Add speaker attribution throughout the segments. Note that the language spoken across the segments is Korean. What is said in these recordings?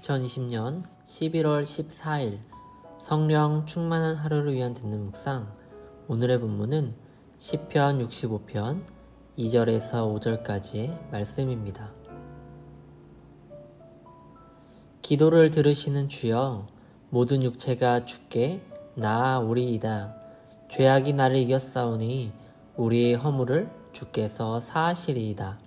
Speaker 1: 2020년 11월 14일 성령 충만한 하루를 위한 듣는 묵상. 오늘의 본문은 시편 65편 2절에서 5절까지의 말씀입니다. 기도를 들으시는 주여, 모든 육체가 주께 나아오리이다. 죄악이 나를 이겼사오니 우리의 허물을 주께서 사하시리이다.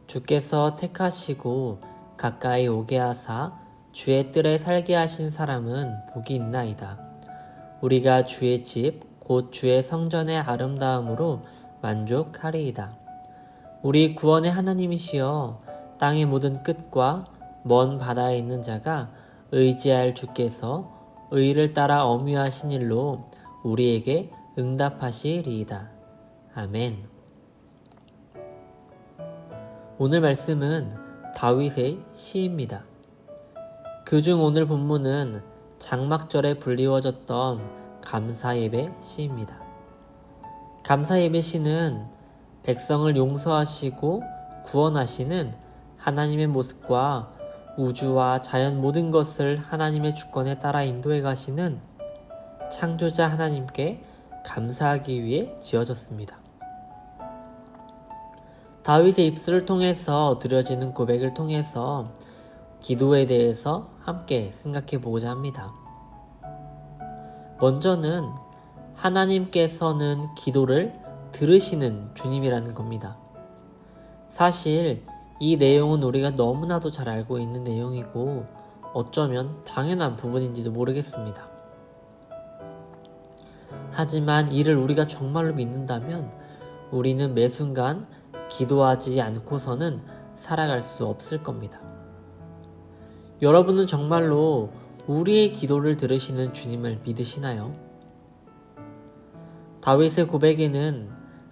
Speaker 1: 주께서 택하시고 가까이 오게 하사 주의 뜰에 살게 하신 사람은 복이 있나이다. 우리가 주의 집 곧 주의 성전의 아름다움으로 만족하리이다. 우리 구원의 하나님이시여, 땅의 모든 끝과 먼 바다에 있는 자가 의지할 주께서 의를 따라 엄위하신 일로 우리에게 응답하시리이다. 아멘. 오늘 말씀은 다윗의 시입니다. 그중 오늘 본문은 장막절에 불리워졌던 감사예배 시입니다. 감사예배 시는 백성을 용서하시고 구원하시는 하나님의 모습과 우주와 자연 모든 것을 하나님의 주권에 따라 인도해 가시는 창조자 하나님께 감사하기 위해 지어졌습니다. 다윗의 입술을 통해서 드려지는 고백을 통해서 기도에 대해서 함께 생각해 보고자 합니다. 먼저는 하나님께서는 기도를 들으시는 주님이라는 겁니다. 사실 이 내용은 우리가 너무나도 잘 알고 있는 내용이고 어쩌면 당연한 부분인지도 모르겠습니다. 하지만 이를 우리가 정말로 믿는다면 우리는 매 순간 기도하지 않고서는 살아갈 수 없을 겁니다. 여러분은 정말로 우리의 기도를 들으시는 주님을 믿으시나요? 다윗의 고백에는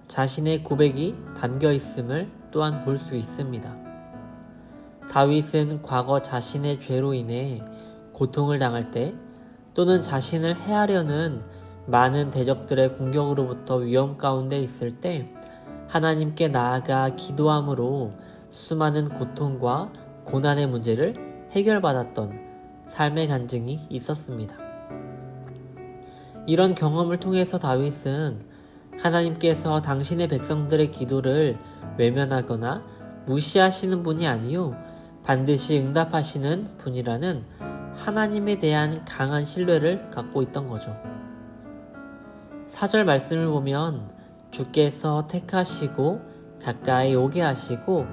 Speaker 1: 자신의 고백이 담겨 있음을 또한 볼 수 있습니다. 다윗은 과거 자신의 죄로 인해 고통을 당할 때, 또는 자신을 해하려는 많은 대적들의 공격으로부터 위험 가운데 있을 때 하나님께 나아가 기도함으로 수많은 고통과 고난의 문제를 해결받았던 삶의 간증이 있었습니다. 이런 경험을 통해서 다윗은 하나님께서 당신의 백성들의 기도를 외면하거나 무시하시는 분이 아니요 반드시 응답하시는 분이라는 하나님에 대한 강한 신뢰를 갖고 있던 거죠. 4절 말씀을 보면 주께서 택하시고 가까이 오게 하시고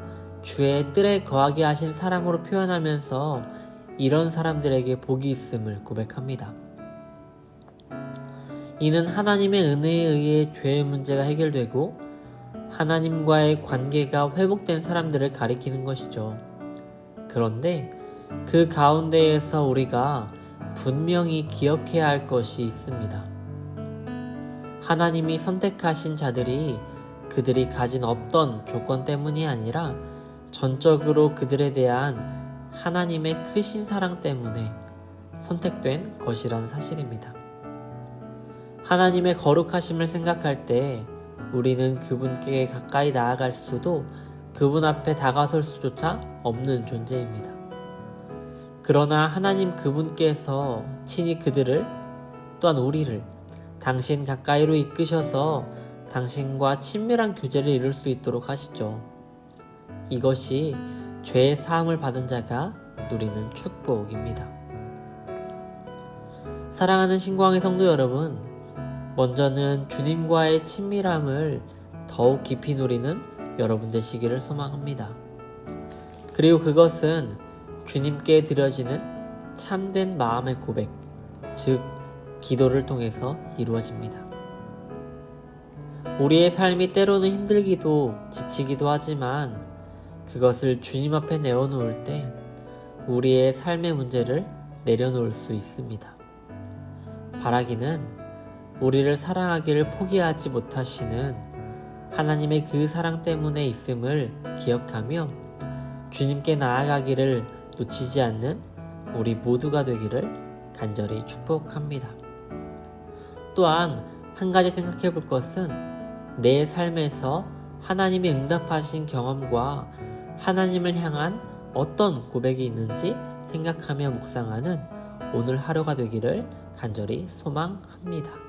Speaker 1: 주의 뜰에 거하게 하신 사람으로 표현하면서 이런 사람들에게 복이 있음을 고백합니다. 이는 하나님의 은혜에 의해 죄의 문제가 해결되고 하나님과의 관계가 회복된 사람들을 가리키는 것이죠. 그런데 그 가운데에서 우리가 분명히 기억해야 할 것이 있습니다. 하나님이 선택하신 자들이 그들이 가진 어떤 조건 때문이 아니라 전적으로 그들에 대한 하나님의 크신 사랑 때문에 선택된 것이라는 사실입니다. 하나님의 거룩하심을 생각할 때 우리는 그분께 가까이 나아갈 수도 그분 앞에 다가설 수조차 없는 존재입니다. 그러나 하나님 그분께서 친히 그들을 또한 우리를 당신 가까이로 이끄셔서 당신과 친밀한 교제를 이룰 수 있도록 하시죠. 이것이 죄의 사함을 받은 자가 누리는 축복입니다. 사랑하는 신광의 성도 여러분, 먼저는 주님과의 친밀함을 더욱 깊이 누리는 여러분 되시기를 소망합니다. 그리고 그것은 주님께 드려지는 참된 마음의 고백, 즉 기도를 통해서 이루어집니다. 우리의 삶이 때로는 힘들기도 지치기도 하지만 그것을 주님 앞에 내어놓을 때 우리의 삶의 문제를 내려놓을 수 있습니다. 바라기는 우리를 사랑하기를 포기하지 못하시는 하나님의 그 사랑 때문에 있음을 기억하며 주님께 나아가기를 놓치지 않는 우리 모두가 되기를 간절히 축복합니다. 또한 한 가지 생각해 볼 것은 내 삶에서 하나님이 응답하신 경험과 하나님을 향한 어떤 고백이 있는지 생각하며 묵상하는 오늘 하루가 되기를 간절히 소망합니다.